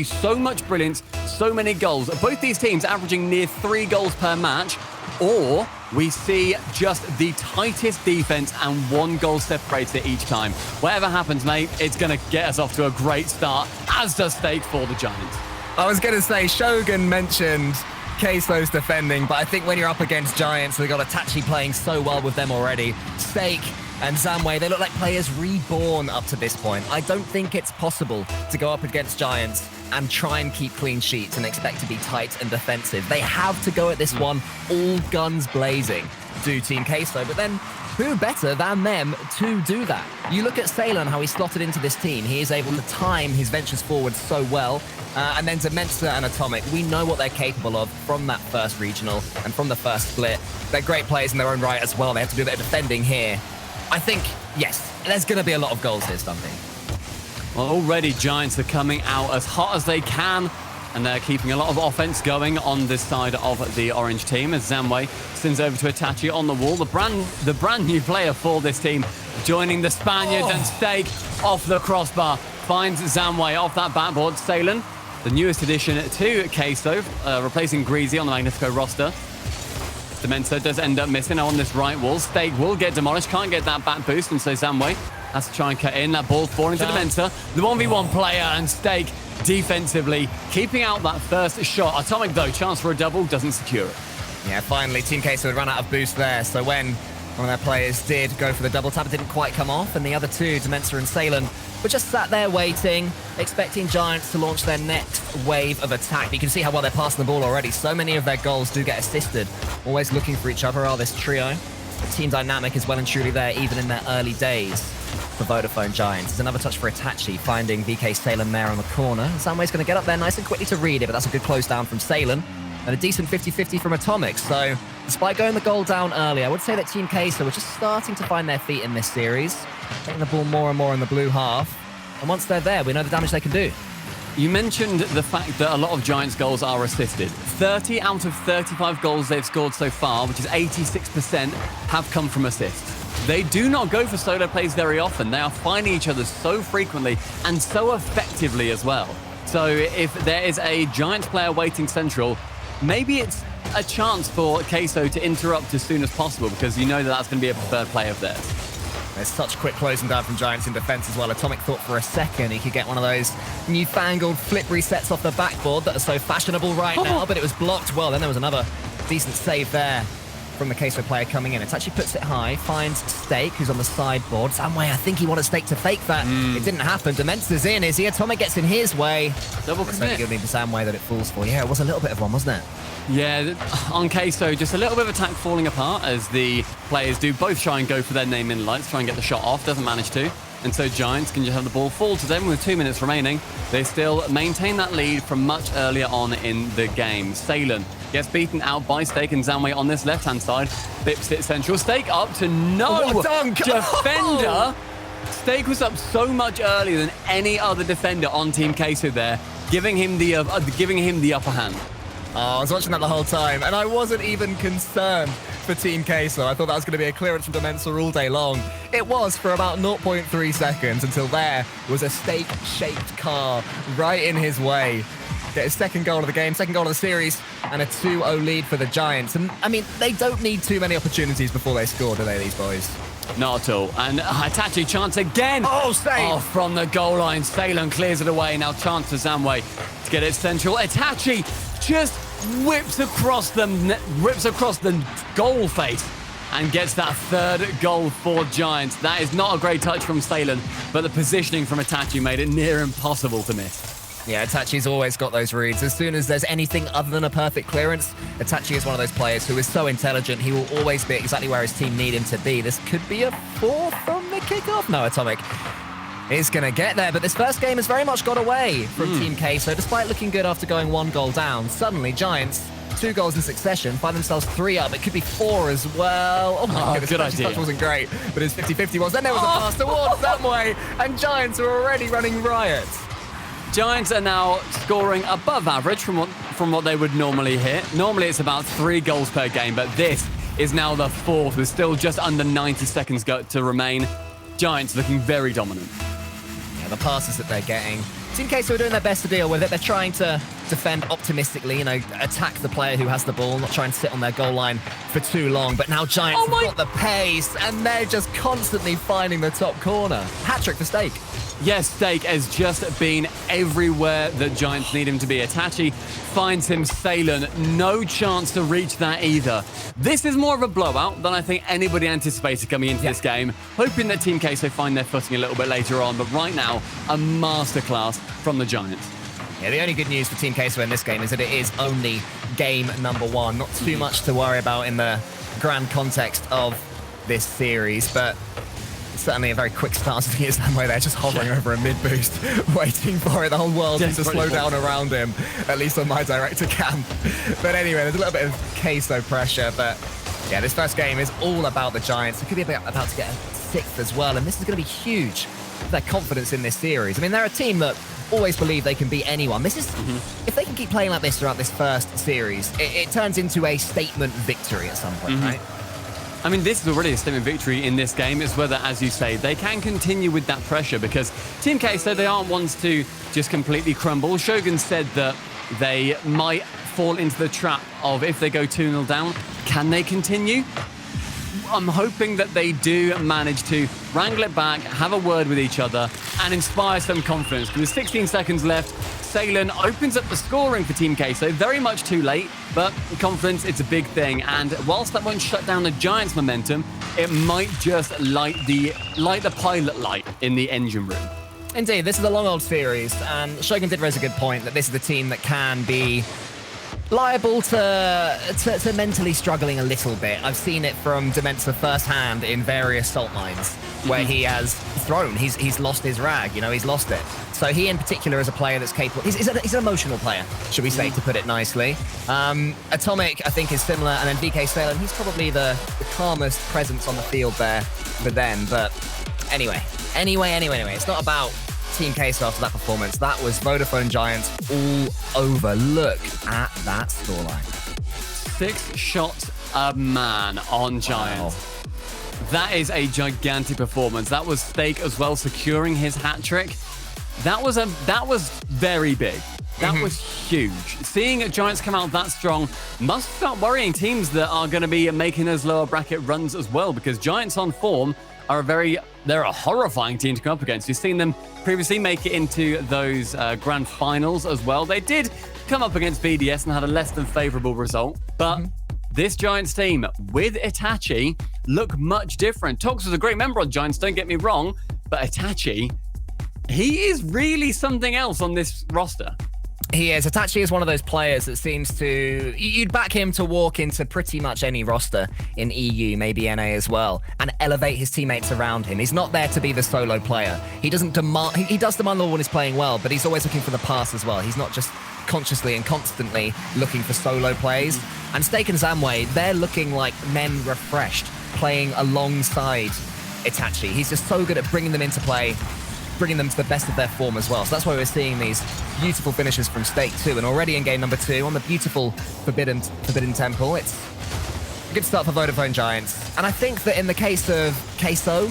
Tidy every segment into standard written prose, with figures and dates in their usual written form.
So much brilliance, so many goals. Both these teams averaging near 3 goals per match, or we see just the tightest defense and 1 goal separator each time. Whatever happens, mate, it's going to get us off to a great start, as does Stake for the Giants. I was going to say, Shogun mentioned Queso's defending, but I think when you're up against Giants, they've got Itachi playing so well with them already. Stake and Zamway, they look like players reborn up to this point. I don't think it's possible to go up against Giants and try and keep clean sheets and expect to be tight and defensive. They have to go at this one all guns blazing, do Team Queso, but then who better than them to do that? You look at Salem, how he slotted into this team. He is able to time his ventures forward so well. And then Dementor and Atomic, we know what they're capable of from that first regional and from the first split. They're great players in their own right as well. They have to do a bit of defending here. I think, yes, there's going to be a lot of goals here, Stumpy. Well, already Giants are coming out as hot as they can, and they're keeping a lot of offense going on this side of the orange team as Zamway sends over to Itachi on the wall. The brand new player for this team, joining the Spaniards, and Stake off the crossbar finds Zamway off that backboard. Salen, the newest addition to Queso, replacing Greasy on the Magnifico roster. Dementor does end up missing on this right wall. Stake will get demolished, can't get that back boost, and so Zamway has to try and cut in. That ball falling to Dementor. The 1v1 player, and Stake defensively keeping out that first shot. Atomic, though, chance for a double, doesn't secure it. Yeah, finally, Team Queso had run out of boost there, so when one of their players did go for the double tap, it didn't quite come off, and the other two, Dementor and Salen, were just sat there waiting, expecting Giants to launch their next wave of attack. But you can see how well they're passing the ball already. So many of their goals do get assisted. Always looking for each other are this trio. The team dynamic is well and truly there, even in their early days for Vodafone Giants. There's another touch for Itachi, finding VK Salen there on the corner. Samway's going to get up there nice and quickly to read it, but that's a good close down from Salen. And a decent 50-50 from Atomic. So, despite going the goal down early, I would say that Team Queso are just starting to find their feet in this series, getting the ball more and more in the blue half. And once they're there, we know the damage they can do. You mentioned the fact that a lot of Giants' goals are assisted. 30 out of 35 goals they've scored so far, which is 86%, have come from assists. They do not go for solo plays very often. They are finding each other so frequently and so effectively as well. So if there is a Giants player waiting central, maybe it's a chance for Queso to interrupt as soon as possible, because you know that that's going to be a preferred play of theirs. There's such quick closing down from Giants in defense as well. Atomic thought for a second he could get one of those newfangled flip resets off the backboard that are so fashionable right now, but it was blocked well. Then there was another decent save there from the Queso player coming in. It actually puts it high, finds Stake, who's on the sideboard. Samway, I think he wanted Stake to fake that. It didn't happen. Dementor's in, is he? Atomic gets in his way. Double It's commit. only giving to Samway that it falls for. Yeah, it was a little bit of one, wasn't it? Yeah, on Queso, just a little bit of attack falling apart as the players do both try and go for their name in lights, try and get the shot off, doesn't manage to. And so Giants can just have the ball fall to them with 2 minutes remaining. They still maintain that lead from much earlier on in the game. Salen gets beaten out by Stake and Zamway on this left-hand side. Bips it central. Stake up to no defender. Stake was up so much earlier than any other defender on Team Queso there, giving him the upper hand. Oh, I was watching that the whole time, and I wasn't even concerned for Team Queso. I thought that was going to be a clearance from Dementor all day long. It was for about 0.3 seconds until there was a Stake-shaped car right in his way. Get his second goal of the game, second goal of the series, and a 2-0 lead for the Giants. And, I mean, they don't need too many opportunities before they score, do they, these boys? Not at all. And Itachi chance again. Oh, save! Oh, from the goal line. Salen clears it away. Now chance for Zamway to get it central. Itachi just rips across the goal face and gets that third goal for Giants. That is not a great touch from Salen, but the positioning from Itachi made it near impossible to miss. Yeah, Itachi's always got those reads. As soon as there's anything other than a perfect clearance, Itachi is one of those players who is so intelligent, he will always be exactly where his team need him to be. This could be a 4 from the kickoff. No, Atomic is going to get there, but this first game has very much got away from Team Queso. Despite looking good after going 1 goal down, suddenly Giants, 2 goals in succession, find themselves 3 up. It could be 4 as well. Oh my goodness, good Itachi's idea. touch wasn't great, but his 50-50 was. Then there was a pass towards that way, and Giants are already running riot. Giants are now scoring above average from what they would normally hit. Normally it's about 3 goals per game, but this is now the 4th with still just under 90 seconds to remain. Giants looking very dominant. Yeah, the passes that they're getting, Team Queso are doing their best to deal with it. They're trying to defend optimistically, you know, attack the player who has the ball, not try and sit on their goal line for too long. But now Giants have got the pace, and they're just constantly finding the top corner. Hat-trick for Stake. Yes, Stake has just been everywhere that Giants need him to be. Itachi finds him. Salen, no chance to reach that either. This is more of a blowout than I think anybody anticipated coming into this game. Hoping that Team Queso find their footing a little bit later on, but right now, a masterclass from the Giants. Yeah, the only good news for Team Queso in this game is that it is only game number 1. Not too much to worry about in the grand context of this series, but certainly a very quick start to the Zamway there, just hovering over a mid-boost, waiting for it. The whole world needs to slow down around him, at least on my director cam. But anyway, there's a little bit of Queso pressure, but yeah, this first game is all about the Giants. It could be about to get a 6th as well, and this is going to be huge for their confidence in this series. I mean, they're a team that always believe they can beat anyone. This is, if they can keep playing like this throughout this first series, it turns into a statement victory at some point, right? I mean, this is already a statement victory in this game. It's whether, as you say, they can continue with that pressure, because Team Queso, they aren't ones to just completely crumble. Shogun said that they might fall into the trap of, if they go 2-0 down, can they continue? I'm hoping that they do manage to wrangle it back, have a word with each other, and inspire some confidence. With 16 seconds left, Salen opens up the scoring for Team Queso. Very much too late, but confidence, it's a big thing. And whilst that won't shut down the Giants' momentum, it might just light the pilot light in the engine room. Indeed, this is a long old series, and Shogun did raise a good point that this is the team that can be liable to mentally struggling a little bit. I've seen it from Demensa firsthand in various salt mines where he has thrown, he's lost his rag, you know, he's lost it. So he in particular is a player that's capable, he's an emotional player, should we say, to put it nicely. Atomic, I think, is similar, and then VK Salen, he's probably the calmest presence on the field there for them. But anyway, it's not about Team Queso after that performance. That was Vodafone Giants all over. Look at that scoreline. 6 shots a man on Giants. Wow. That is a gigantic performance. That was Stake as well, securing his hat-trick. That was very big. That was huge. Seeing Giants come out that strong must start worrying teams that are going to be making those lower bracket runs as well, because Giants on form are they're a horrifying team to come up against. You've seen them previously make it into those grand finals as well. They did come up against BDS and had a less than favorable result, but this Giants team with Itachi look much different. Tox was a great member of Giants, don't get me wrong, but Itachi, he is really something else on this roster. He is. Itachi is one of those players that seems to... You'd back him to walk into pretty much any roster in EU, maybe NA as well, and elevate his teammates around him. He's not there to be the solo player. He doesn't demand... He does demand the ball when he's playing well, but he's always looking for the pass as well. He's not just consciously and constantly looking for solo plays. And Stake and Zamway, they're looking like men refreshed, playing alongside Itachi. He's just so good at bringing them into play, bringing them to the best of their form as well. So that's why we're seeing these beautiful finishes from Stake too. And already in game number 2 on the beautiful Forbidden Temple, it's a good start for Vodafone Giants. And I think that in the case of Queso,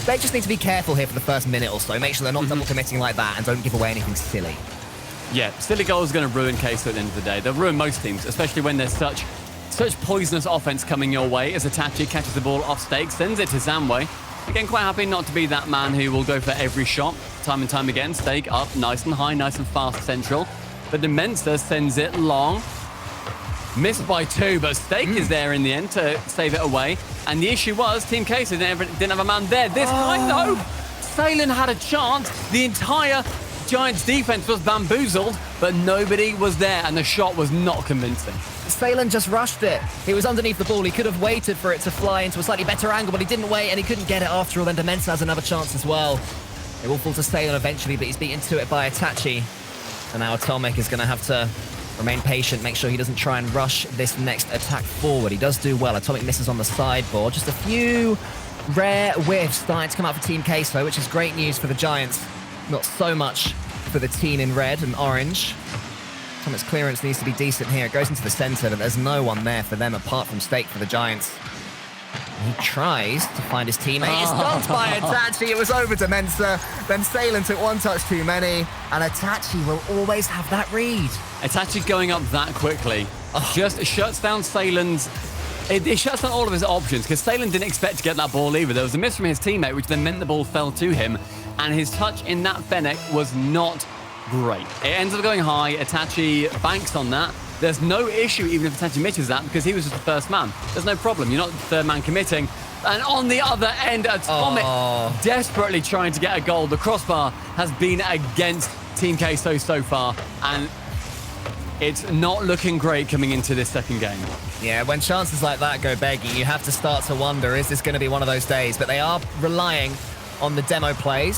they just need to be careful here for the first minute or so. Make sure they're not double committing like that and don't give away anything silly. Yeah, silly goals are going to ruin Queso at the end of the day. They'll ruin most teams, especially when there's such poisonous offense coming your way as Itachi catches the ball off Stake, sends it to Zamway. Again, quite happy not to be that man who will go for every shot, time and time again. Stake up, nice and high, nice and fast central. But Demensa sends it long. Missed by 2, but Stake is there in the end to save it away. And the issue was, Team Queso didn't have a man there. This time, though, Salen had a chance. The entire Giants defense was bamboozled, but nobody was there, and the shot was not convincing. Salen just rushed it. He was underneath the ball. He could have waited for it to fly into a slightly better angle, but he didn't wait, and he couldn't get it after all. Then Demensa has another chance as well. It will fall to Salen eventually, but he's beaten to it by Itachi. And now Atomic is going to have to remain patient, make sure he doesn't try and rush this next attack forward. He does do well. Atomic misses on the sideboard. Just a few rare whiffs starting to come out for Team Queso, which is great news for the Giants. Not so much for the team in red and orange. Atomic's clearance needs to be decent here. It goes into the center, but there's no one there for them apart from Stake for the Giants. He tries to find his teammate. It's stopped by Itachi. It was over to Mensa. Then Salen took one touch too many, and Itachi will always have that read. Itachi going up that quickly just shuts down Salen's... It shuts down all of his options, because Salen didn't expect to get that ball either. There was a miss from his teammate, which then meant the ball fell to him, and his touch in that Fennec was not great. It ends up going high. Itachi banks on that. There's no issue even if Itachi misses that, because he was just the first man. There's no problem. You're not the third man committing. And on the other end, Atomic desperately trying to get a goal. The crossbar has been against Team Queso so far, and it's not looking great coming into this second game. Yeah, when chances like that go begging, you have to start to wonder, is this going to be one of those days? But they are relying on the demo plays,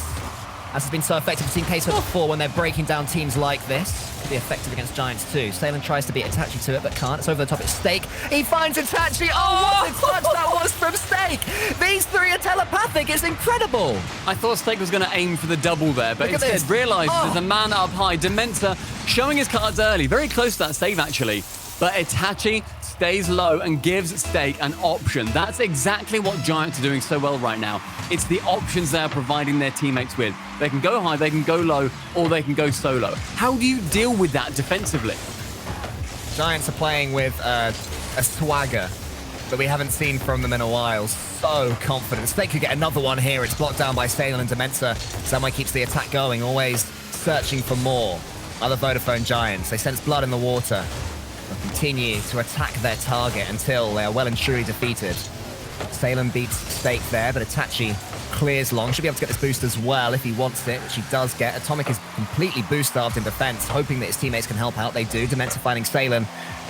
as has been so effective for Team Queso before when they're breaking down teams like this. Be effective against Giants too. Salen tries to beat Itachi to it, but can't. It's over the top. It's Steak. He finds Itachi. Oh, what a touch that was from Steak. These three are telepathic. It's incredible. I thought Steak was going to aim for the double there, but instead realized there's a man up high. Dementor showing his cards early. Very close to that save, actually. But Itachi stays low and gives Steak an option. That's exactly what Giants are doing so well right now. It's the options they're providing their teammates with. They can go high, they can go low, or they can go solo. How do you deal with that defensively? Giants are playing with a swagger that we haven't seen from them in a while. So confident. Steak could get another one here. It's blocked down by Salen and Dementor. Samway keeps the attack going, always searching for more. Other Vodafone Giants, they sense blood in the water. They'll continue to attack their target until they are well and truly defeated. Salen beats Steak there, but Itachi clears long. Should be able to get this boost as well if he wants it, which he does get. Atomic is completely boost-starved in defense, hoping that his teammates can help out. They do. Dementor finding Salen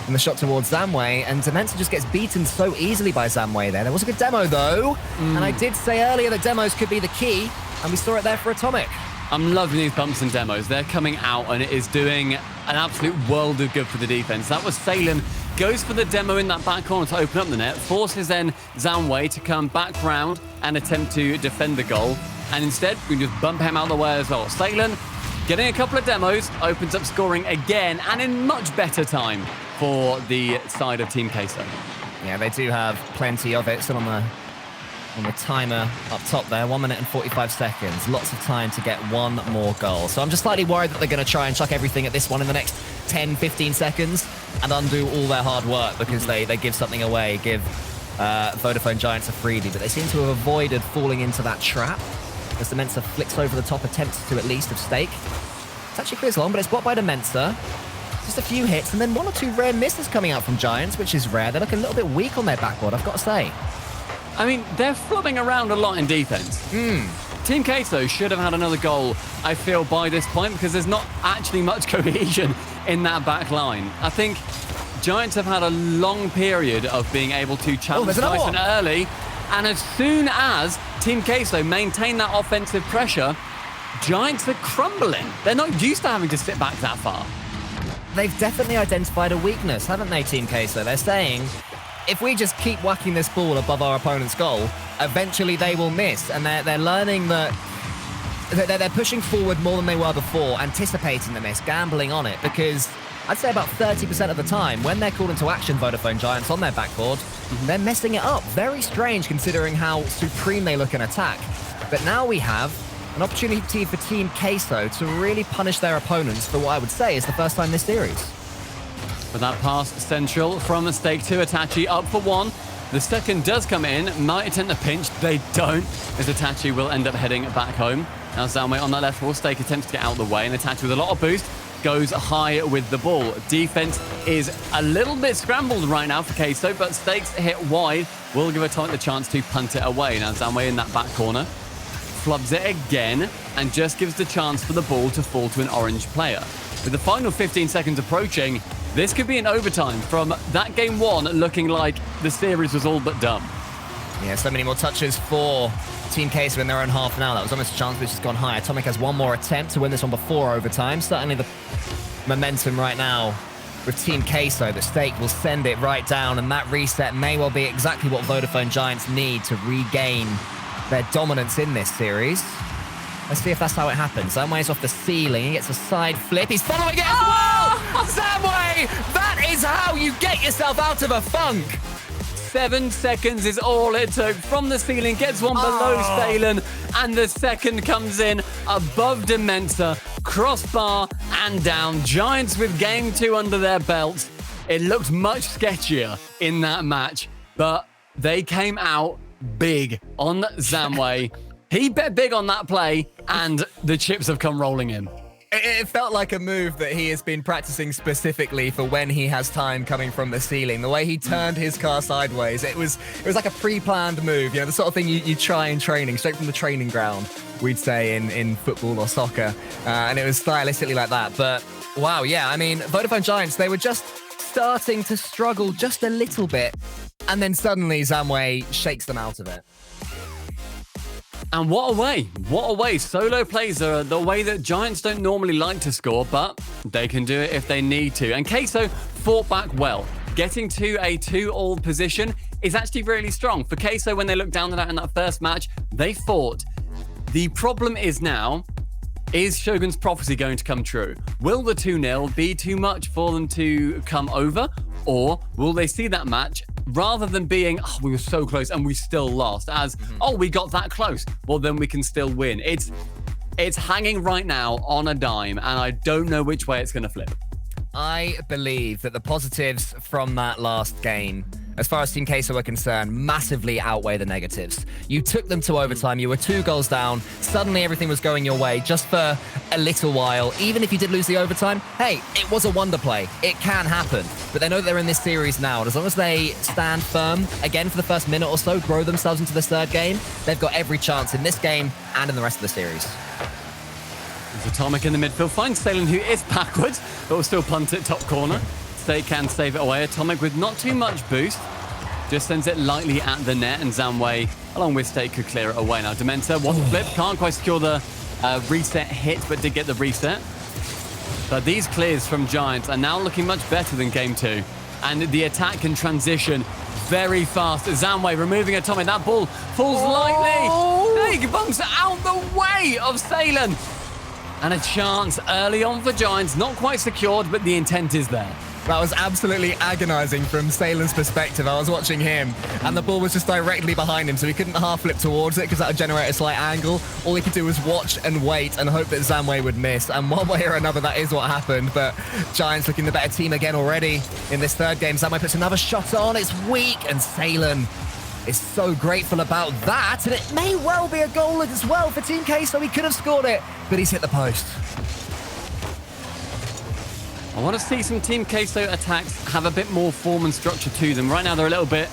in the shot towards Zamway, and Dementor just gets beaten so easily by Zamway there. There was a good demo, though, and I did say earlier that demos could be the key, and we saw it there for Atomic. I'm loving these bumps and demos. They're coming out, and it is doing an absolute world of good for the defense. That was Salen. Goes for the demo in that back corner to open up the net. Forces then Zamway to come back round and attempt to defend the goal. And instead, we can just bump him out of the way as well. Salen getting a couple of demos, opens up scoring again, and in much better time for the side of Team Queso. Yeah, they do have plenty of it. Still on the timer up top there, 1 minute and 45 seconds. Lots of time to get one more goal. So I'm just slightly worried that they're going to try and chuck everything at this one in the next 10, 15 seconds and undo all their hard work because they give something away, give Vodafone Giants a freebie. But they seem to have avoided falling into that trap as Dementor flicks over the top, attempts to at least of Steak. It's actually clears long, but it's blocked by Dementor. Just a few hits and then one or two rare misses coming out from Giants, which is rare. They look a little bit weak on their backboard, I've got to say. I mean, they're flopping around a lot in defense. Team Queso should have had another goal, I feel, by this point, because there's not actually much cohesion in that back line. I think Giants have had a long period of being able to challenge Tyson early, and as soon as Team Queso maintain that offensive pressure, Giants are crumbling. They're not used to having to sit back that far. They've definitely identified a weakness, haven't they, Team Queso? They're saying, if we just keep whacking this ball above our opponent's goal, eventually they will miss. And they're learning that they're pushing forward more than they were before, anticipating the miss, gambling on it, because I'd say about 30% of the time, when they're called into action, Vodafone Giants, on their backboard, they're messing it up. Very strange considering how supreme they look in attack. But now we have an opportunity for Team Queso to really punish their opponents for what I would say is the first time this series. With that pass central from the Steak to Itachi, up for one. The second does come in, might attempt the pinch. They don't, as Itachi will end up heading back home. Now Zamway on that left wall. Steak attempts to get out of the way, and Itachi with a lot of boost goes high with the ball. Defense is a little bit scrambled right now for Queso, but Steak's hit wide will give Atomic the chance to punt it away. Now Zamway in that back corner flubs it again and just gives the chance for the ball to fall to an orange player. With the final 15 seconds approaching, this could be an overtime from that game one looking like the series was all but done. Yeah, so many more touches for Team Queso in their own half now. That was almost a chance which has gone high. Atomic has one more attempt to win this one before overtime. Certainly the momentum right now with Team Queso. The Steak will send it right down, and that reset may well be exactly what Vodafone Giants need to regain their dominance in this series. Let's see if that's how it happens. Zamway's off the ceiling. He gets a side flip. He's following it as well! Zamway! That is how you get yourself out of a funk! 7 seconds is all it took. From the ceiling, gets one below Stalen, and the second comes in above Dementor. Crossbar and down. Giants with game 2 under their belts. It looked much sketchier in that match, but they came out big on Zamway. He bet big on that play, and the chips have come rolling in. It felt like a move that he has been practicing specifically for when he has time coming from the ceiling. The way he turned his car sideways, it was like a pre-planned move. You know, the sort of thing you try in training, straight from the training ground, we'd say in football or soccer. And it was stylistically like that. But wow, yeah, I mean, Vodafone Giants, they were just starting to struggle just a little bit. And then suddenly Zamway shakes them out of it. And what a way. What a way. Solo plays are the way that Giants don't normally like to score, but they can do it if they need to. And Queso fought back well. Getting to a 2-all position is actually really strong. For Queso, when they looked down at that in that first match, they fought. The problem is now, is Shogun's prophecy going to come true? Will the 2-0 be too much for them to come over? Or will they see that match rather than being, oh, we were so close and we still lost, as, oh, we got that close, well, then we can still win. It's hanging right now on a dime, and I don't know which way it's going to flip. I believe that the positives from that last game, as far as Team Queso are concerned, massively outweigh the negatives. You took them to overtime, you were 2 goals down, suddenly everything was going your way just for a little while. Even if you did lose the overtime, hey, it was a wonder play. It can happen. But they know that they're in this series now, and as long as they stand firm, again for the first minute or so, grow themselves into this third game, they've got every chance in this game and in the rest of the series. There's Atomic in the midfield, finds Stalen, who is backwards, but will still punt it top corner. They can save it away. Atomic with not too much boost. Just sends it lightly at the net, and Zamway, along with State, could clear it away. Now, Dementor wants to flip. Can't quite secure the reset hit, but did get the reset. But these clears from Giants are now looking much better than game 2. And the attack can transition very fast. Zamway removing Atomic. That ball falls lightly. Big bumps out the way of Stalen. And a chance early on for Giants. Not quite secured, but the intent is there. That was absolutely agonizing from Stalen's perspective. I was watching him, and the ball was just directly behind him, so he couldn't half flip towards it because that would generate a slight angle. All he could do was watch and wait and hope that Zamway would miss. And one way or another, that is what happened. But Giants looking the better team again already in this third game. Zamway puts another shot on. It's weak, and Stalen is so grateful about that. And it may well be a goal as well for Team Queso. He could have scored it, but he's hit the post. I want to see some Team Queso attacks have a bit more form and structure to them. Right now, they're a little bit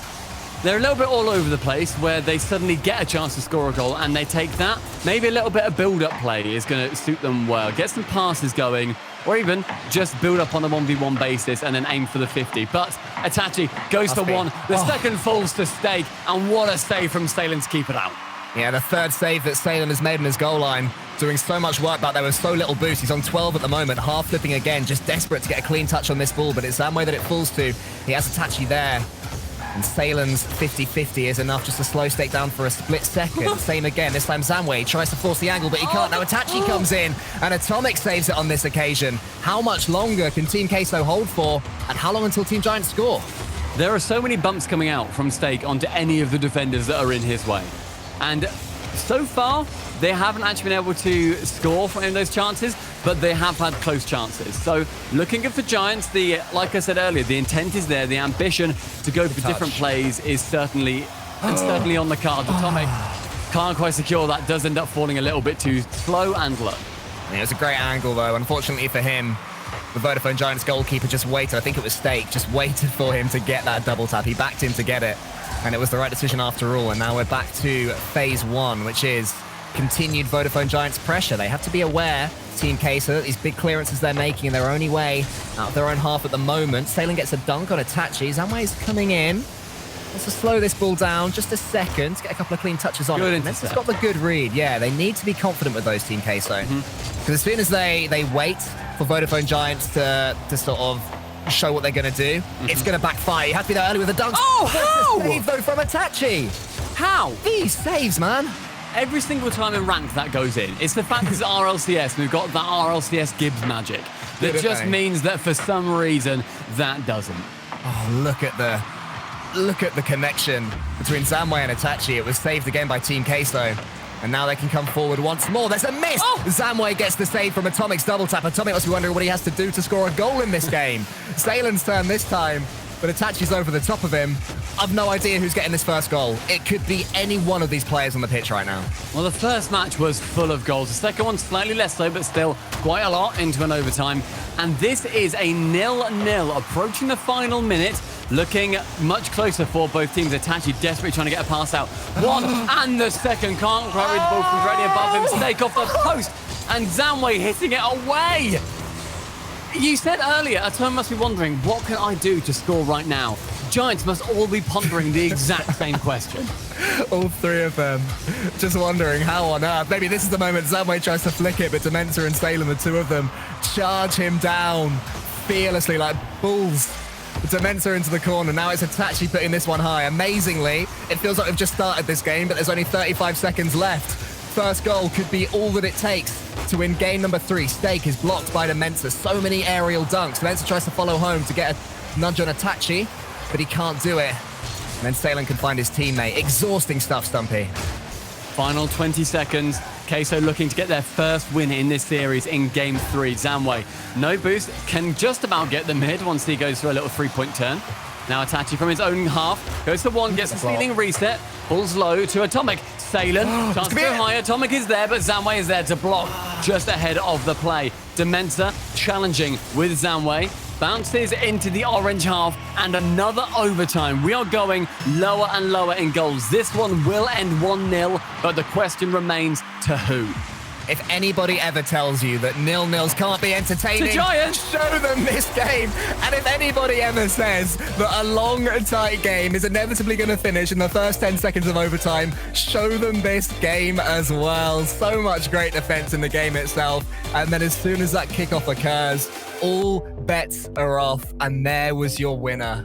all over the place, where they suddenly get a chance to score a goal and they take that. Maybe a little bit of build-up play is going to suit them well. Get some passes going, or even just build up on a 1v1 basis and then aim for the 50. But Itachi goes for one. The second falls to Stake, and what a save from Stalen to keep it out. Yeah, the third save that Stalen has made on his goal line, doing so much work back there with so little boost. He's on 12 at the moment, half flipping again, just desperate to get a clean touch on this ball, but it's Zamway that it falls to. He has Itachi there. And Stalen's 50-50 is enough just to slow Stake down for a split second. Same again, this time Zamway tries to force the angle, but he can't. Now Itachi comes in, and Atomic saves it on this occasion. How much longer can Team Queso hold for, and how long until Team Giants score? There are so many bumps coming out from Stake onto any of the defenders that are in his way. And so far, they haven't actually been able to score from those chances, but they have had close chances. So looking good for Giants. Like I said earlier, the intent is there. The ambition to go for different plays is certainly on the card. Atomic can't quite secure that. Does end up falling a little bit too slow and low. Yeah, it was a great angle, though. Unfortunately for him, the Vodafone Giants goalkeeper just waited. I think it was Stake, just waited for him to get that double tap. He backed him to get it, and it was the right decision after all. And now we're back to phase 1, which is continued Vodafone Giants pressure. They have to be aware, Team Queso, that these big clearances they're making in their only way out of their own half at the moment. Stalen gets a dunk on Itachi. Zamway's coming in. Let's just slow this ball down just a second to get a couple of clean touches on it. It's got the good read. Yeah, they need to be confident with those, Team Queso. Because as soon as they wait for Vodafone Giants to sort of show what they're going to do, it's going to backfire. You have to be there early with a dunk. Oh, how? Save, though, from Itachi. How? These saves, man. Every single time in ranked that goes in. It's the fact it's RLCS, and we've got that RLCS Gibbs magic. That just means that for some reason, that doesn't. Oh, look at the look at the connection between Zamway and Itachi. It was saved again by Team Queso. And now they can come forward once more. There's a miss! Oh! Zamway gets the save from Atomic's double tap. Atomic must be wondering what he has to do to score a goal in this game. Salen's turn this time, but Itachi's over the top of him. I've no idea who's getting this first goal. It could be any one of these players on the pitch right now. Well, the first match was full of goals. The second one slightly less so, but still quite a lot into an overtime. And this is a 0-0 approaching the final minute. Looking much closer for both teams. Itachi desperately trying to get a pass out. One and the second can't quite read the ball from directly above him. Stake off the post. And Zamway hitting it away. You said earlier, Atom must be wondering, what can I do to score right now? Giants must all be pondering the exact same question. All three of them just wondering how on earth. Maybe this is the moment Zamway tries to flick it, but Dementor and Salem, the two of them, charge him down fearlessly like bulls. Dementor into the corner. Now it's Itachi putting this one high. Amazingly, it feels like we've just started this game, but there's only 35 seconds left. First goal could be all that it takes to win game number 3. Stake is blocked by Dementor. So many aerial dunks. Dementor tries to follow home to get a nudge on Itachi, but he can't do it. And then Salen can find his teammate. Exhausting stuff, Stumpy. Final 20 seconds. Queso looking to get their first win in this series in game 3. Zamway, no boost, can just about get the mid once he goes for a little 3-point turn. Now Itachi from his own half, goes for one, gets a ceiling reset, pulls low to Atomic. Salen, chance to go high. Atomic is there, but Zamway is there to block just ahead of the play. Dementor challenging with Zamway. Bounces into the orange half and another overtime. We are going lower and lower in goals. This one will end 1-0, but the question remains to who? If anybody ever tells you that 0-0s can't be entertaining, show them this game. And if anybody ever says that a long, tight game is inevitably going to finish in the first 10 seconds of overtime, show them this game as well. So much great defense in the game itself. And then as soon as that kickoff occurs, all bets are off. And there was your winner.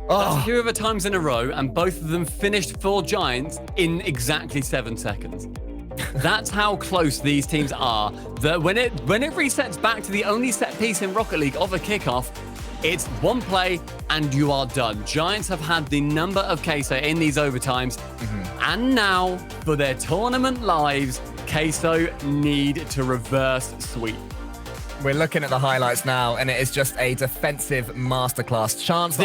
That's 2 overtimes in a row, and both of them finished for Giants in exactly 7 seconds. That's how close these teams are. That when it resets back to the only set piece in Rocket League of a kickoff, it's one play and you are done. Giants have had the number of Queso in these overtimes, and now for their tournament lives, Queso need to reverse sweep. We're looking at the highlights now, and it is just a defensive masterclass. Chance.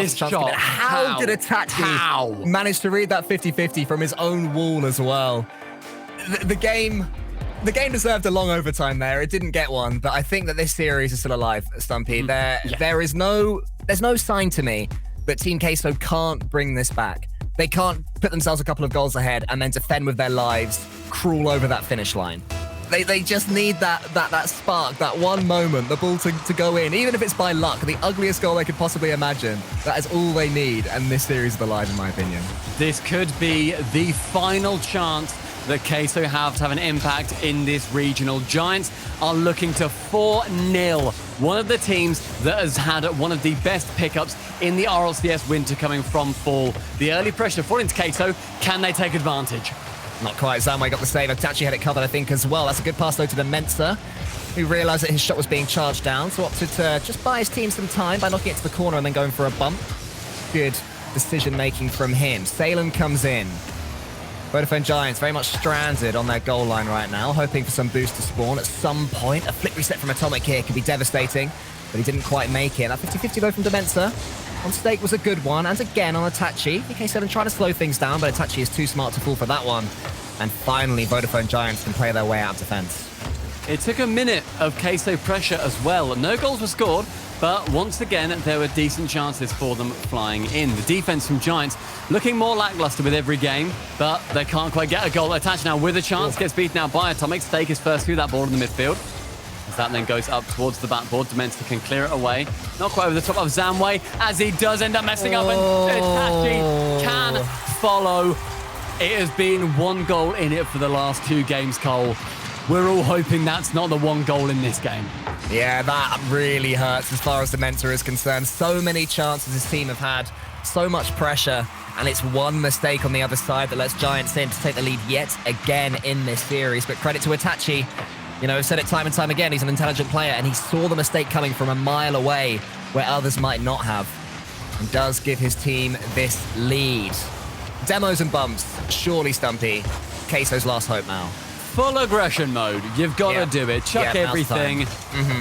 How did Itachi manage to read that 50-50 from his own wall as well? The game deserved a long overtime there. It didn't get one, but I think that this series is still alive, Stumpy. There's no sign to me that Team Queso can't bring this back. They can't put themselves a couple of goals ahead and then defend with their lives, crawl over that finish line. They just need that spark, that one moment, the ball to go in, even if it's by luck, the ugliest goal they could possibly imagine. That is all they need, and this series is alive, in my opinion. This could be the final chance that Queso have to have an impact in this regional. Giants are looking to 4-0. One of the teams that has had one of the best pickups in the RLCS winter coming from fall. The early pressure falling to Queso. Can they take advantage? Not quite. Zamway got the save. Itachi had it covered, I think, as well. That's a good pass, though, to the Mensa, who realised that his shot was being charged down, so opted to just buy his team some time by knocking it to the corner and then going for a bump. Good decision-making from him. Salem comes in. Vodafone Giants very much stranded on their goal line right now, hoping for some boost to spawn at some point. A flick reset from Atomic here could be devastating, but he didn't quite make it. That 50-50 though from Dementor on Stake was a good one, and again on Itachi. DK7 trying to slow things down, but Itachi is too smart to fall for that one. And finally, Vodafone Giants can play their way out of defense. It took a minute of Queso pressure as well. No goals were scored, but once again, there were decent chances for them flying in. The defense from Giants looking more lackluster with every game, but they can't quite get a goal. Attached now with a chance, gets beaten out by Atomic. Stake is first through that ball in the midfield. As that then goes up towards the backboard, Dementor can clear it away. Not quite over the top of Zamway, as he does end up messing up, and Itachi can follow. It has been one goal in it for the last 2 games, Cole. We're all hoping that's not the one goal in this game. Yeah, that really hurts as far as Dementor is concerned. So many chances his team have had, so much pressure, and it's one mistake on the other side that lets Giants in to take the lead yet again in this series. But credit to Itachi. You know, I've said it time and time again, he's an intelligent player, and he saw the mistake coming from a mile away where others might not have. and does give his team this lead. Demos and bumps, surely Stumpy. Queso's last hope now. Full aggression mode. You've got to do it. Chuck everything.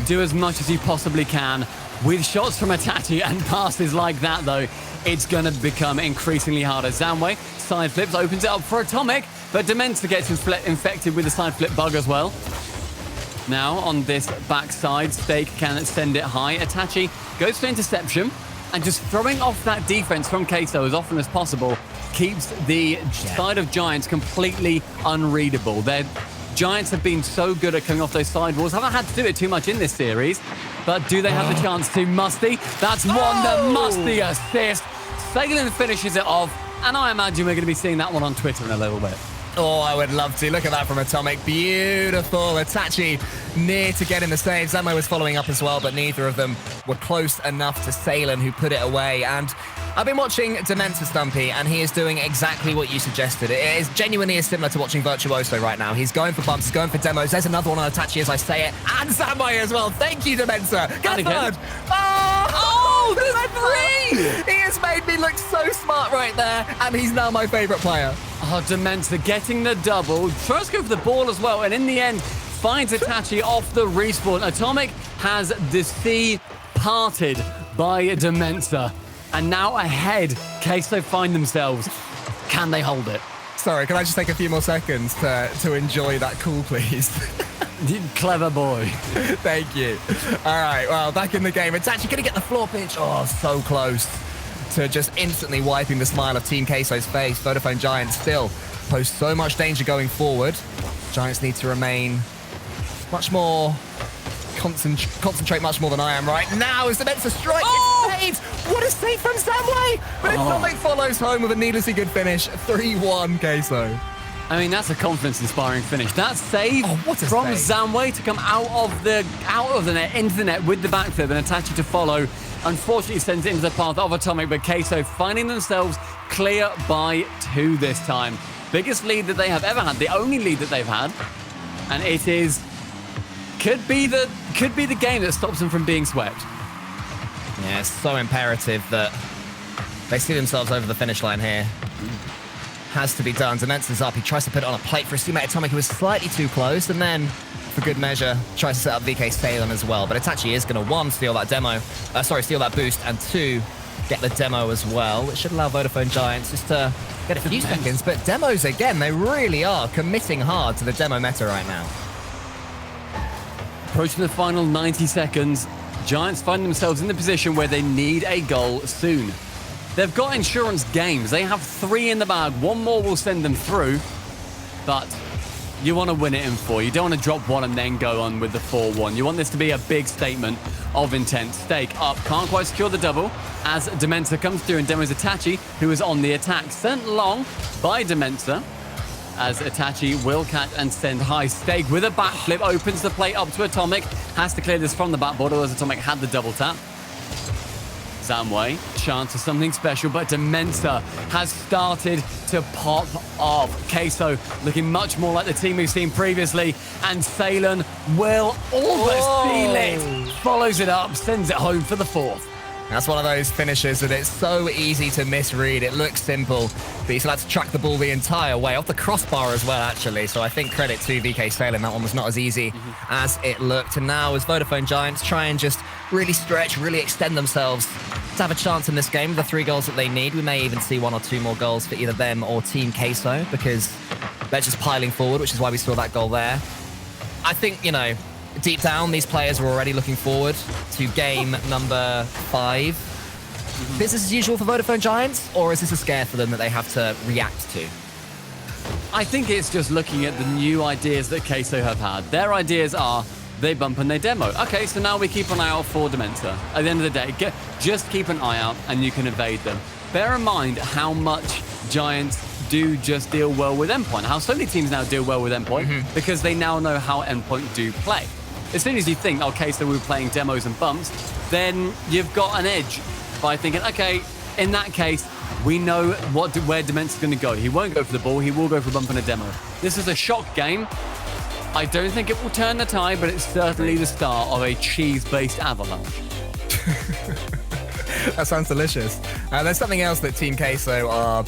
Do as much as you possibly can. With shots from Itachi and passes like that, though, it's going to become increasingly harder. Zamway, side flips, opens it up for Atomic, but Dementor gets infected with the side flip bug as well. Now, on this backside, Stake can send it high. Itachi goes for interception, and just throwing off that defense from Queso as often as possible keeps the side of Giants completely unreadable. Their Giants have been so good at coming off those sidewalls. Haven't had to do it too much in this series, but do they have the chance to? Musty, that's one that Musty assist. Sagan finishes it off, and I imagine we're going to be seeing that one on Twitter in a little bit. Oh, I would love to. Look at that from Atomic. Beautiful. Itachi near to getting the save. Zemo was following up as well, but neither of them were close enough to Salen, who put it away. And I've been watching Dementor, Stumpy, and he is doing exactly what you suggested. It is genuinely as similar to watching Virtuoso right now. He's going for bumps, he's going for demos. There's another one on Itachi as I say it. And Zamway as well. Thank you, Dementor. Get third. Oh, there's 3! He has made me look so smart right there, and he's now my favorite player. Oh, Dementor getting the double. Tries to go for the ball as well, and in the end, finds Itachi off the respawn. Atomic has the sea parted by Dementor. And now ahead, Queso find themselves. Can they hold it? Sorry, can I just take a few more seconds to enjoy that call, please? Clever boy. Thank you. All right, well, back in the game. It's actually going to get the floor pitch. Oh, so close to just instantly wiping the smile of Team Queso's face. Vodafone Giants still pose so much danger going forward. Giants need to remain much more... Concentrate much more than I am right now as the Mensa strike. Oh! It's saved. What a save from Zamway! But Atomic follows home with a needlessly good finish. 3-1 Queso. I mean, that's a confidence-inspiring finish. That save what a from save. Zamway to come out of the net, into the net with the backflip and Itachi to follow. Unfortunately, sends it into the path of Atomic, but Queso finding themselves clear by 2 this time. Biggest lead that they have ever had, the only lead that they've had, and it is could be the game that stops them from being swept. Yeah, it's so imperative that they see themselves over the finish line here. Has to be done. Dementor's up. He tries to put it on a plate for his teammate Atomic, who was slightly too close, and then, for good measure, tries to set up VK Salem as well. But Itachi is going to, 1, steal that steal that boost, and 2, get the demo as well, which should allow Vodafone Giants just to get a few seconds. But demos, again, they really are committing hard to the demo meta right now. Approaching the final 90 seconds, Giants find themselves in the position where they need a goal soon. They've got insurance games. They have 3 in the bag. 1 more will send them through, but you want to win it in 4. You don't want to drop 1 and then go on with the 4-1. You want this to be a big statement of intent. Stake up, can't quite secure the double as Dementor comes through and demos Itachi, who is on the attack. Sent long by Dementor, as Itachi will catch and send high. Stake with a backflip, opens the plate up to Atomic. Has to clear this from the backboard, as Atomic had the double tap. Zamway, chance of something special, but Dementor has started to pop off. Queso looking much more like the team we've seen previously, and Salen will almost seal it. Follows it up, sends it home for the 4th. That's one of those finishes that it's so easy to misread. It looks simple, but he's allowed to track the ball the entire way, off the crossbar as well, actually. So I think credit to VK Salem. That one was not as easy as it looked. And now as Vodafone Giants try and just really stretch, really extend themselves to have a chance in this game with the 3 goals that they need. We may even see 1 or 2 more goals for either them or Team Queso, because they're just piling forward, which is why we saw that goal there. I think, deep down, these players are already looking forward to game number 5. Business as usual for Vodafone Giants, or is this a scare for them that they have to react to? I think it's just looking at the new ideas that Queso have had. Their ideas are they bump and they demo. Okay, so now we keep an eye out for Dementor. At the end of the day, just keep an eye out and you can evade them. Bear in mind how much Giants do just deal well with endpoint. How so many teams now deal well with endpoint because they now know how endpoint do play. As soon as you think, okay, so we're playing demos and bumps, then you've got an edge by thinking, okay, in that case, we know where Dementor's going to go. He won't go for the ball. He will go for a bump and a demo. This is a shock game. I don't think it will turn the tide, but it's certainly the start of a cheese-based avalanche. That sounds delicious. There's something else that Team Queso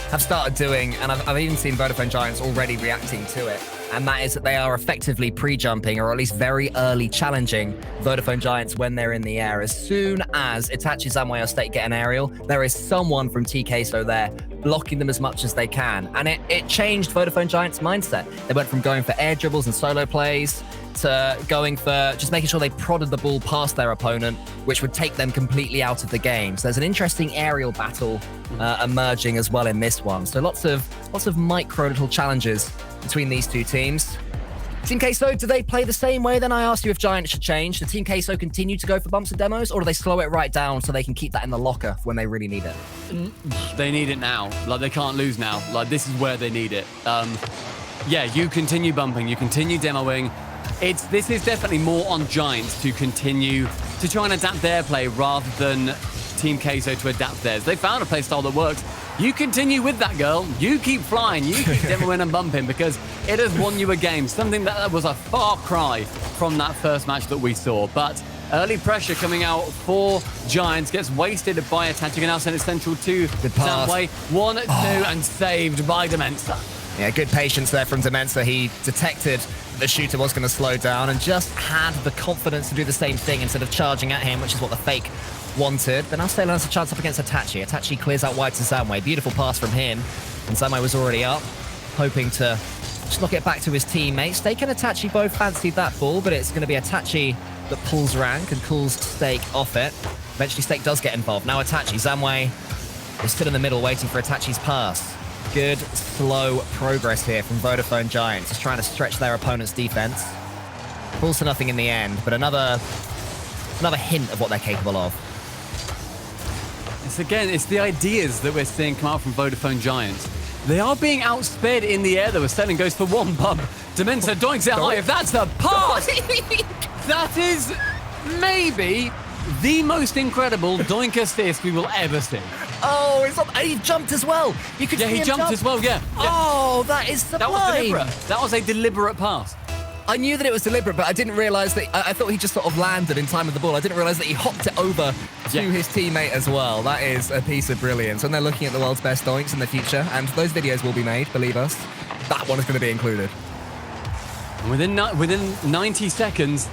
have started doing, and I've even seen Vodafone Giants already reacting to it, and that is that they are effectively pre-jumping, or at least very early challenging Vodafone Giants when they're in the air. As soon as Itachi, Zamway, or State get an aerial, there is someone from Team Queso there blocking them as much as they can. And it changed Vodafone Giants' mindset. They went from going for air dribbles and solo plays to going for just making sure they prodded the ball past their opponent, which would take them completely out of the game. So there's an interesting aerial battle emerging as well in this one. So lots of micro little challenges between these two teams. Team Queso, do they play the same way then? I asked you if Giants should change. Do Team Queso continue to go for bumps and demos, or do they slow it right down so they can keep that in the locker when they really need it? They need it now. Like, they can't lose now. Like, this is where they need it. Yeah, you continue bumping, you continue demoing. This is definitely more on Giants to continue to try and adapt their play rather than Team Queso to adapt theirs. They found a play style that works. You continue with that, girl. You keep flying. You keep demoing and bumping, because it has won you a game. Something that was a far cry from that first match that we saw. But early pressure coming out for Giants gets wasted by Itachi, and now send it central to Zamway. 1-2 and saved by Demensa. Yeah, good patience there from Demensa. He detected the shooter was going to slow down and just had the confidence to do the same thing instead of charging at him, which is what the fake wanted. But now Salem has a chance up against Itachi. Itachi clears out wide to Zamway. Beautiful pass from him. And Zamway was already up, hoping to just knock it back to his teammates. Stake and Itachi both fancied that ball, but it's going to be Itachi that pulls rank and calls Stake off it. Eventually, Stake does get involved. Now Itachi. Zamway is still in the middle, waiting for Itachi's pass. Good, slow progress here from Vodafone Giants. Just trying to stretch their opponent's defense. Falls to nothing in the end, but another hint of what they're capable of. It's the ideas that we're seeing come out from Vodafone Giants. They are being outsped in the air, though. Stelling goes for one bump. Demensa doinks it high. If that's a pass, that is maybe the most incredible doink assist we will ever see. Oh, he jumped as well. You could see him he jumped as well, yeah. Oh, that is sublime. That was deliberate. That was a deliberate pass. I knew that it was deliberate, but I didn't realise that... I thought he just sort of landed in time with the ball. I didn't realise that he hopped it over to his teammate as well. That is a piece of brilliance. And they're looking at the world's best doinks in the future, and those videos will be made, believe us. That one is going to be included. Within 90 seconds,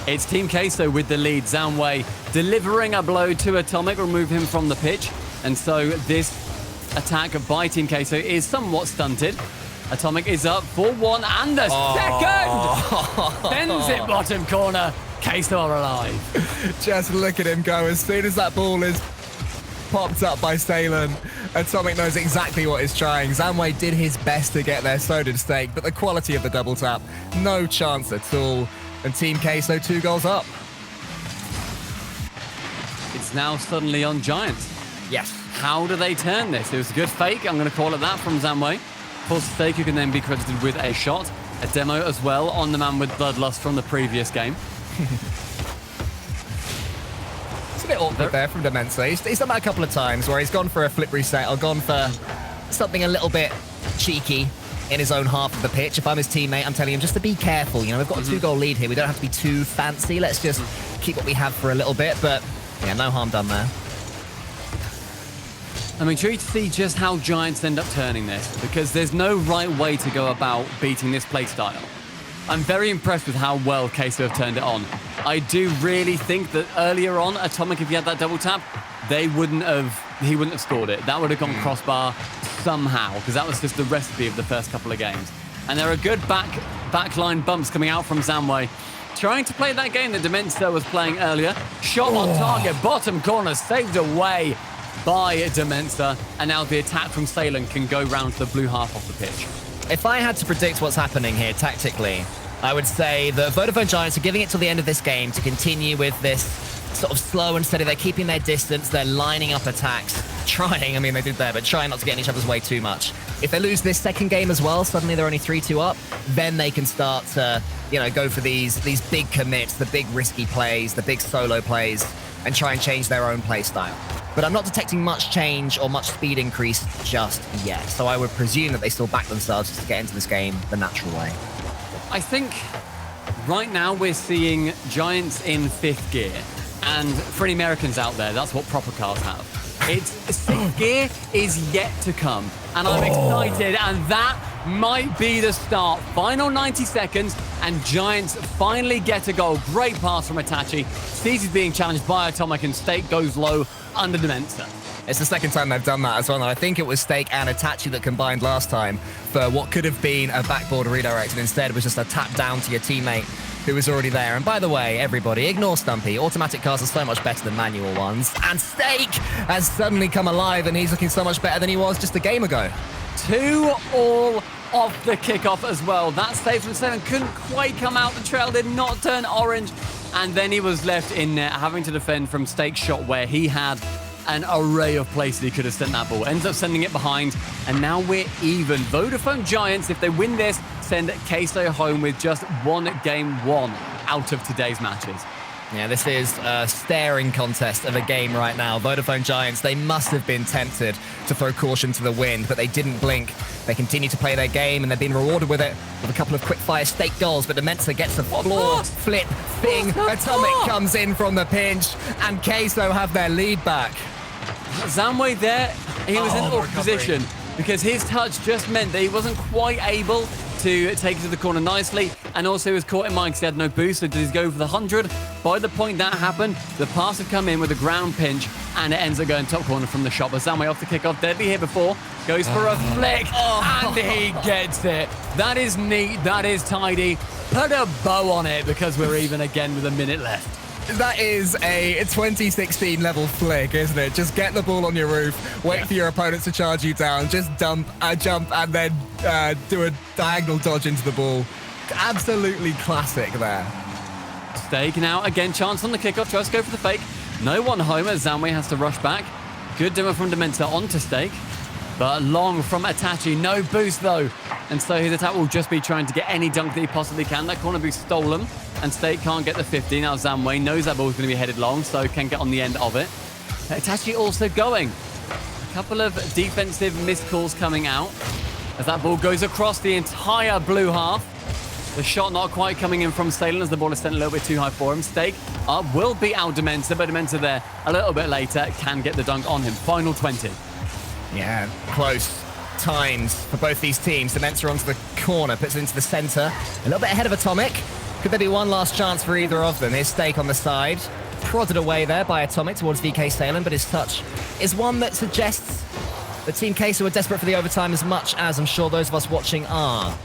it's Team Queso with the lead. Zamway delivering a blow to Atomic, remove him from the pitch. And so this attack by Team Queso is somewhat stunted. Atomic is up for one and a second! Sends it bottom corner. Queso are alive. Just look at him go. As soon as that ball is popped up by Stalem, Atomic knows exactly what he's trying. Zamway did his best to get there, so did Stake, but the quality of the double tap, no chance at all. And Team Queso 2 goals up. It's now suddenly on Giants. Yes. How do they turn this? It was a good fake, I'm going to call it that, from Zamway. False Stake, who can then be credited with a shot. A demo as well on the man with Bloodlust from the previous game. It's a bit awkward there from Demensa. He's done that a couple of times where he's gone for a flip reset or gone for something a little bit cheeky in his own half of the pitch. If I'm his teammate, I'm telling him just to be careful. You know, we've got a 2-goal lead here. We don't have to be too fancy. Let's just keep what we have for a little bit. But yeah, no harm done there. I'm intrigued to see just how Giants end up turning this, because there's no right way to go about beating this play style. I'm very impressed with how well Queso have turned it on. I do really think that earlier on, Atomic, if he had that double tap, he wouldn't have scored it. That would have gone crossbar somehow, because that was just the recipe of the first couple of games. And there are good backline bumps coming out from Zamway, trying to play that game that Demensa was playing earlier. Shot on target, bottom corner, saved away by Demensa, and now the attack from Salem can go round to the blue half of the pitch. If I had to predict what's happening here tactically, I would say that Vodafone Giants are giving it till the end of this game to continue with this sort of slow and steady. They're keeping their distance. They're lining up attacks. Trying, I mean, they did there, but trying not to get in each other's way too much. If they lose this second game as well, suddenly they're only 3-2 up, then they can start to, you know, go for these big commits, the big risky plays, the big solo plays, and try and change their own play style. But I'm not detecting much change or much speed increase just yet. So I would presume that they still back themselves to get into this game the natural way. I think right now we're seeing Giants in 5th gear. And for any Americans out there, that's what proper cars have. It's 6th gear is yet to come. And I'm excited, and that might be the start. Final 90 seconds, and Giants finally get a goal. Great pass from Itachi. Sees he's being challenged by Atomic, and Stake goes low under Dementor. It's the second time they've done that as well, and I think it was Stake and Itachi that combined last time for what could have been a backboard redirect, and instead was just a tap down to your teammate who was already there. And by the way, everybody, ignore Stumpy. Automatic cars are so much better than manual ones. And Stake has suddenly come alive, and he's looking so much better than he was just a game ago. 2-all off the kickoff as well. That save from 7 couldn't quite come out. The trail did not turn orange. And then he was left in net, having to defend from Stake's shot, where he had an array of places he could have sent that ball. Ends up sending it behind, and now we're even. Vodafone Giants, if they win this, send Queso home with just game 1 out of today's matches. Yeah, this is a staring contest of a game right now. Vodafone Giants, they must have been tempted to throw caution to the wind, but they didn't blink. They continue to play their game, and they've been rewarded with it with a couple of quick-fire Stake goals, but Dementor gets the floor flip thing. Atomic comes in from the pinch, and Queso have their lead back. Zamway there, he was in awkward position because his touch just meant that he wasn't quite able to take it to the corner nicely, and also he was caught in mind because he had no boost, so did he go for the 100? By the point that happened, the pass had come in with a ground pinch, and it ends up going top corner from the shot. But Zamway off the kickoff, deadly here before, goes for a flick, and he gets it. That is neat, that is tidy. Put a bow on it because we're even again with a minute left. That is a 2016 level flick, isn't it? Just get the ball on your roof, wait for your opponents to charge you down, just jump, and then do a diagonal dodge into the ball. Absolutely classic there. Stake now, again, chance on the kickoff, tries to go for the fake. No one home as Zamway has to rush back. Good demo from Dementor onto Stake, but long from Itachi. No boost, though. And so his attack will just be trying to get any dunk that he possibly can. That corner boost stolen, and Stake can't get the 50. Now Zamway knows that ball's going to be headed long, so can get on the end of it. Itachi also going. A couple of defensive missed calls coming out as that ball goes across the entire blue half. The shot not quite coming in from Salem as the ball is sent a little bit too high for him. Stake will beat out Dementor, but Dementor there a little bit later can get the dunk on him. Final 20. Yeah, close times for both these teams. Dementor onto the corner, puts it into the center. A little bit ahead of Atomic. Could there be one last chance for either of them? Here's Stake on the side. Prodded away there by Atomic towards VK Salem, but his touch is one that suggests the Team Queso are desperate for the overtime as much as I'm sure those of us watching are.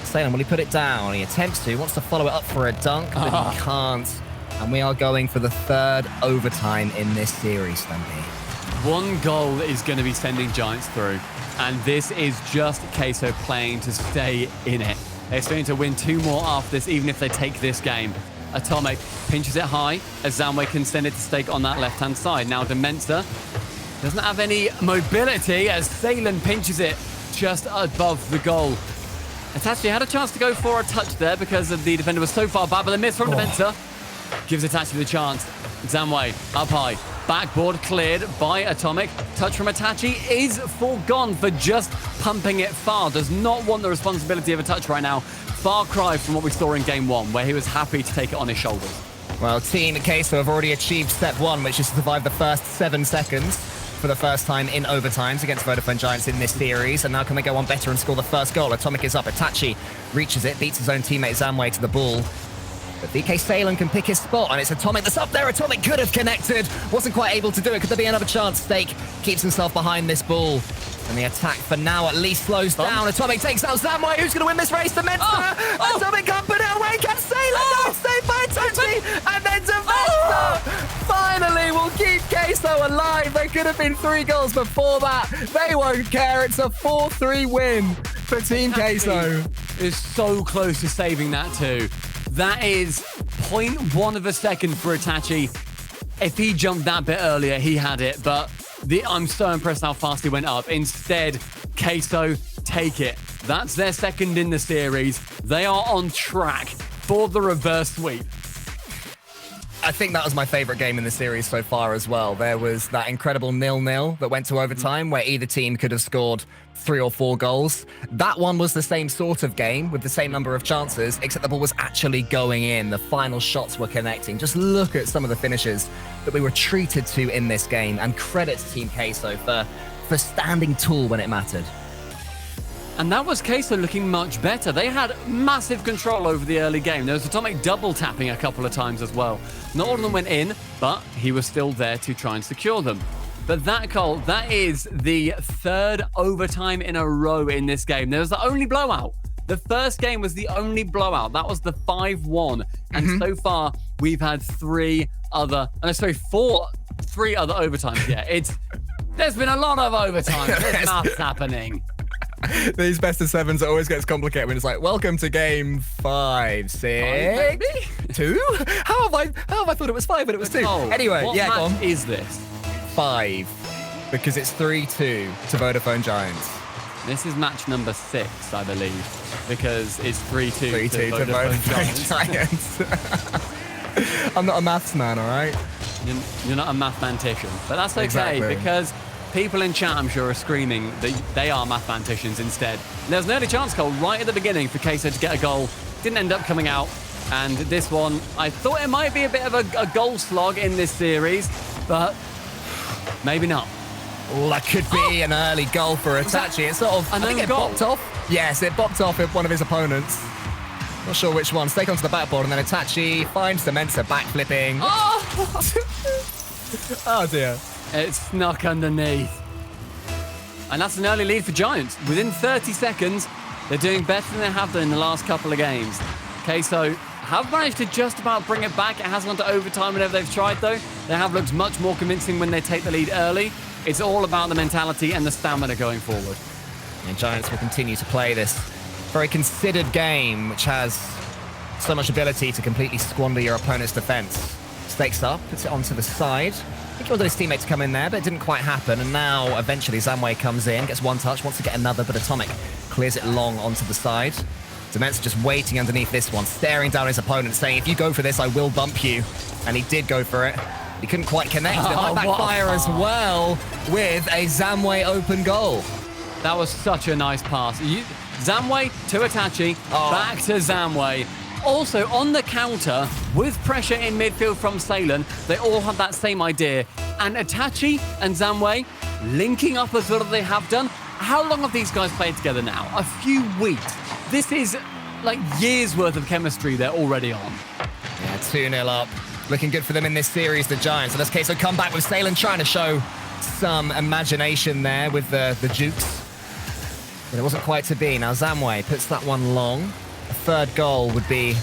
Salem, will he put it down? He attempts to. He wants to follow it up for a dunk, but he can't. And we are going for the 3rd overtime in this series, Stumpy. One goal is going to be sending Giants through, and this is just Queso playing to stay in it. They're expecting to win 2 more after this, even if they take this game. Atomic pinches it high as Zamway can send it to Stake on that left-hand side. Now Dementor doesn't have any mobility as Salem pinches it just above the goal. Itachi had a chance to go for a touch there because of the defender was so far back, but the miss from Dementor gives Itachi the chance. Zamway up high. Backboard cleared by Atomic. Touch from Itachi is foregone for just pumping it far. Does not want the responsibility of a touch right now. Far cry from what we saw in game 1, where he was happy to take it on his shoulders. Well, Team Queso have already achieved step 1, which is to survive the first 7 seconds for the first time in overtimes against Vodafone Giants in this series. And now can they go on better and score the first goal? Atomic is up. Itachi reaches it, beats his own teammate Zamway to the ball. But VK Salem can pick his spot, and it's Atomic that's up there. Atomic could have connected. Wasn't quite able to do it. Could there be another chance? Stake keeps himself behind this ball. And the attack for now at least slows down. Atomic takes out Zamway. Who's going to win this race? Dementor. Atomic can't put it away. Can Salem? No, it's saved by Itachi. And then Dementor finally will keep Queso alive. There could have been 3 goals before that. They won't care. It's a 4-3 win for Team Queso. Is so close to saving that too. That is 0.1 of a second for Itachi. If he jumped that bit earlier, he had it, but I'm so impressed how fast he went up. Instead, Queso take it. That's their second in the series. They are on track for the reverse sweep. I think that was my favorite game in the series so far as well. There was that incredible 0-0 that went to overtime where either team could have scored 3 or 4 goals. That one was the same sort of game with the same number of chances, except the ball was actually going in. The final shots were connecting. Just look at some of the finishes that we were treated to in this game, and credit to Team Queso for standing tall when it mattered. And that was Queso looking much better. They had massive control over the early game. There was Atomic double tapping a couple of times as well. Not all of them went in, but he was still there to try and secure them. But that goal, that is the 3rd overtime in a row in this game. There was the only blowout. The first game was the only blowout. That was the 5-1. And so far, we've had 3 other overtimes. Yeah, there's been a lot of overtime. There's maths happening. These best of 7s always gets complicated when it's like, welcome to game 5, 6, 2? How have I thought it was 5 but it was 2? Oh, anyway, what yeah, go on. match is this? 5, because it's 3-2 to Vodafone Giants. This is match number 6, I believe, because it's 3-2 to Vodafone Giants. I'm not a maths man, all right? You're not a mathematician, but that's okay, Exactly. because people in chat, I'm sure, are screaming that they are mathematicians instead. There's an early chance goal right at the beginning for Queso to get a goal. Didn't end up coming out. And this one, I thought it might be a bit of a goal slog in this series, but maybe not. Well, that could be an early goal for Itachi. It sort of, I think it bopped off. Yes, it bopped off with one of his opponents. Not sure which one. Stake onto the backboard, and then Itachi finds the Mensa backflipping. Oh dear. It snuck underneath. And that's an early lead for Giants. Within 30 seconds, they're doing better than they have done in the last couple of games. Queso have managed to just about bring it back. It has gone to overtime whenever they've tried, though. They have looked much more convincing when they take the lead early. It's all about the mentality and the stamina going forward. And Giants will continue to play this very considered game, which has so much ability to completely squander your opponent's defense. Stakes up, puts it onto the side. I think he wanted his teammate to come in there, but it didn't quite happen. And now, eventually, Zamway comes in, gets one touch, wants to get another, but Atomic clears it long onto the side. Demensa just waiting underneath this one, staring down his opponent, saying, if you go for this, I will bump you. And he did go for it. He couldn't quite connect. It might backfire as well with a Zamway open goal. That was such a nice pass. Zamway to Itachi, back to Zamway. Also, on the counter, with pressure in midfield from Salen, they all had that same idea. And Itachi and Zamway linking up as well as they have done. How long have these guys played together now? A few weeks. This is like years worth of chemistry they're already on. Yeah, 2-0 up. Looking good for them in this series, the Giants. In this case, come back with Salen trying to show some imagination there with the jukes. But it wasn't quite to be. Now Zamway puts that one long. A third goal would be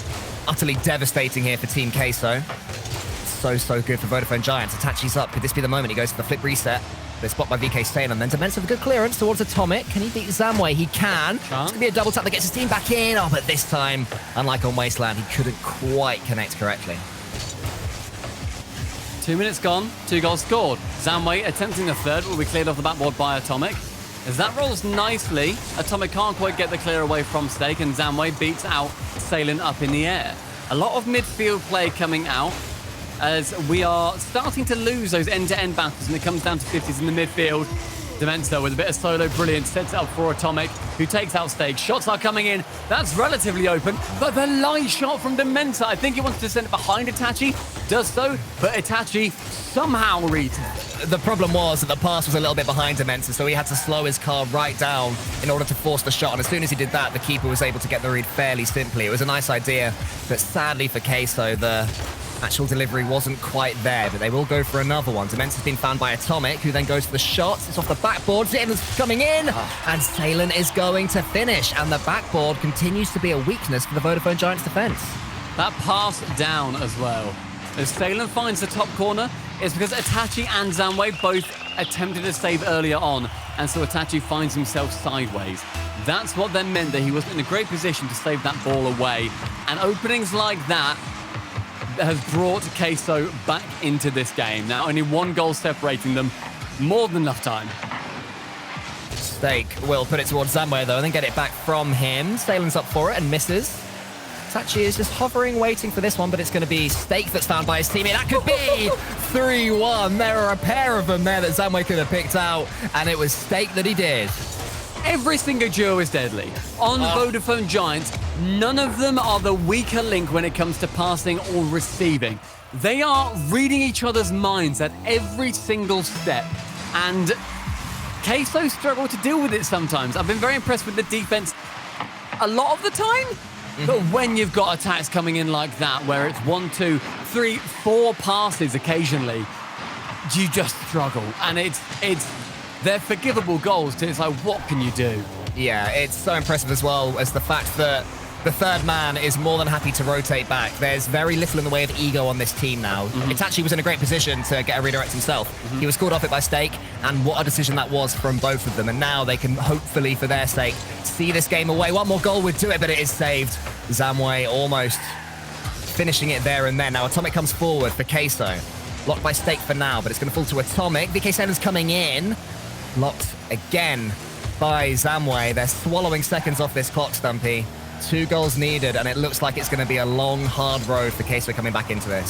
utterly devastating here for Team Queso. So good for Vodafone Giants. Itachi's up. Could this be the moment he goes for the flip reset? They're spot by VK Salen. Then Demensa with a good clearance towards Atomic. Can he beat Zamway? He can. It's going to be a double tap that gets his team back in. Oh, but this time, unlike on Wasteland, he couldn't quite connect correctly. 2 minutes gone, 2 goals scored. Zamway attempting the third will be cleared off the backboard by Atomic. As that rolls nicely, Atomic can't quite get the clear away from Stake, and Zamway beats out Salen up in the air. A lot of midfield play coming out as we are starting to lose those end-to-end battles, and it comes down to 50s in the midfield. Demensa with a bit of solo brilliance sets it up for Atomic, who takes out Stake. Shots are coming in. That's relatively open, but the light shot from Demensa. I think he wants to send it behind Itachi. Does so, but Itachi somehow reads it. The problem was that the pass was a little bit behind Demensa, so he had to slow his car right down in order to force the shot. And as soon as he did that, the keeper was able to get the read fairly simply. It was a nice idea, but sadly for Queso, the actual delivery wasn't quite there, but they will go for another one. Demensa's been found by Atomic, who then goes for the shot. It's off the backboard. Zitman's coming in, and Salen is going to finish. And the backboard continues to be a weakness for the Vodafone Giants defense. That pass down as well. As Salen finds the top corner, it's because Itachi and Zamway both attempted to save earlier on, and so Itachi finds himself sideways. That's what then meant that he wasn't in a great position to save that ball away. And openings like that has brought Queso back into this game. Now, only 1 goal separating them. More than enough time. Stake will put it towards Zamway, though, and then get it back from him. Salen's up for it and misses. Tachi is just hovering, waiting for this one, but it's going to be Stake that's found by his teammate. That could be 3-1. There are a pair of them there that Zamway could have picked out, and it was Stake that he did. Every single duo is deadly. On Vodafone Giants, none of them are the weaker link when it comes to passing or receiving. They are reading each other's minds at every single step, and Queso struggle to deal with it sometimes. I've been very impressed with the defense a lot of the time, but when you've got attacks coming in like that, where it's 1, 2, 3, 4 passes occasionally, you just struggle, and they're forgivable goals. It's like, what can you do? Yeah, it's so impressive as well as the fact that the third man is more than happy to rotate back. There's very little in the way of ego on this team now. Itachi was in a great position to get a redirect himself. He was called off it by Stake, and what a decision that was from both of them. And now they can hopefully, for their sake, see this game away. One more goal would do it, but it is saved. Zamway almost finishing it there and then. Now Atomic comes forward for Queso. Locked by Stake for now, but it's going to fall to Atomic. VK7's coming in. Locked again by Zamway. They're swallowing seconds off this clock, Stumpy. 2 goals needed, and it looks like it's going to be a long, hard road for Queso coming back into this.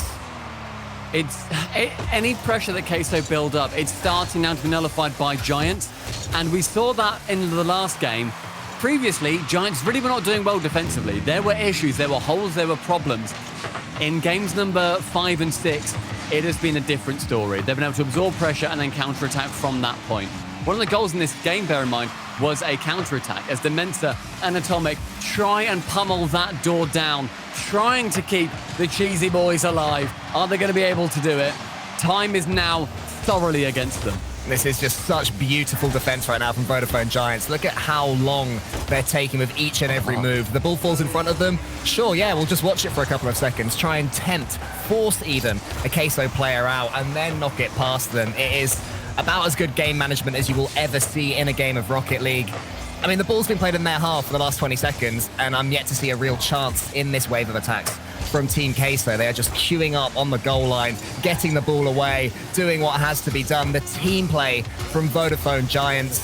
Any pressure that Queso build up, it's starting now to be nullified by Giants, and we saw that in the last game. Previously, Giants really were not doing well defensively. There were issues, there were holes, there were problems. In games number 5 and 6, it has been a different story. They've been able to absorb pressure and then counter-attack from that point. One of the goals in this game, bear in mind, was a counter-attack as Dementor and Atomic try and pummel that door down, trying to keep the cheesy boys alive. Are they going to be able to do it? Time is now thoroughly against them. This is just such beautiful defense right now from Vodafone Giants. Look at how long they're taking with each and every move. The ball falls in front of them. Sure, yeah, we'll just watch it for a couple of seconds. Try and tempt, force even a Queso player out, and then knock it past them. It is about as good game management as you will ever see in a game of Rocket League. I mean, the ball's been played in their half for the last 20 seconds, and I'm yet to see a real chance in this wave of attacks from Team Queso. They are just queuing up on the goal line, getting the ball away, doing what has to be done. The team play from Vodafone Giants.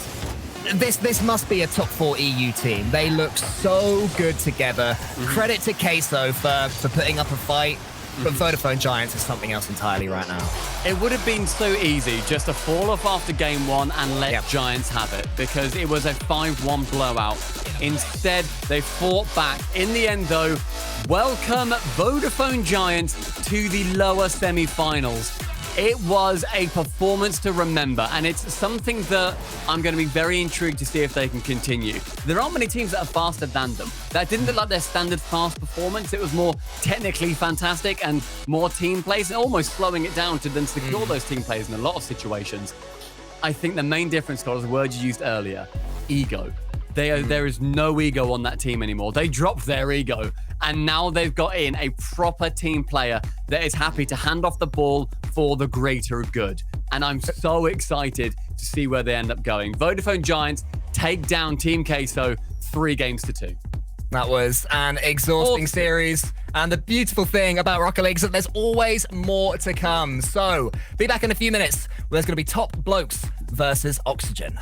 This must be a top 4 EU team. They look so good together. Credit to Queso for putting up a fight. But Vodafone Giants is something else entirely right now. It would have been so easy just to fall off after game 1 and let Giants have it, because it was a 5-1 blowout. Instead, they fought back. In the end, though, welcome Vodafone Giants to the lower semi-finals. It was a performance to remember, and it's something that I'm going to be very intrigued to see if they can continue. There aren't many teams that are faster than them. That didn't look like their standard fast performance. It was more technically fantastic and more team plays, and almost slowing it down to then secure those team plays in a lot of situations. I think the main difference, Scott, is the word you used earlier, ego. There is no ego on that team anymore. They dropped their ego, and now they've got in a proper team player that is happy to hand off the ball for the greater good. And I'm so excited to see where they end up going. Vodafone Giants take down Team Queso 3-2. That was an exhausting series. And the beautiful thing about Rocket League is that there's always more to come. So be back in a few minutes where there's going to be Top Blokes versus Oxygen.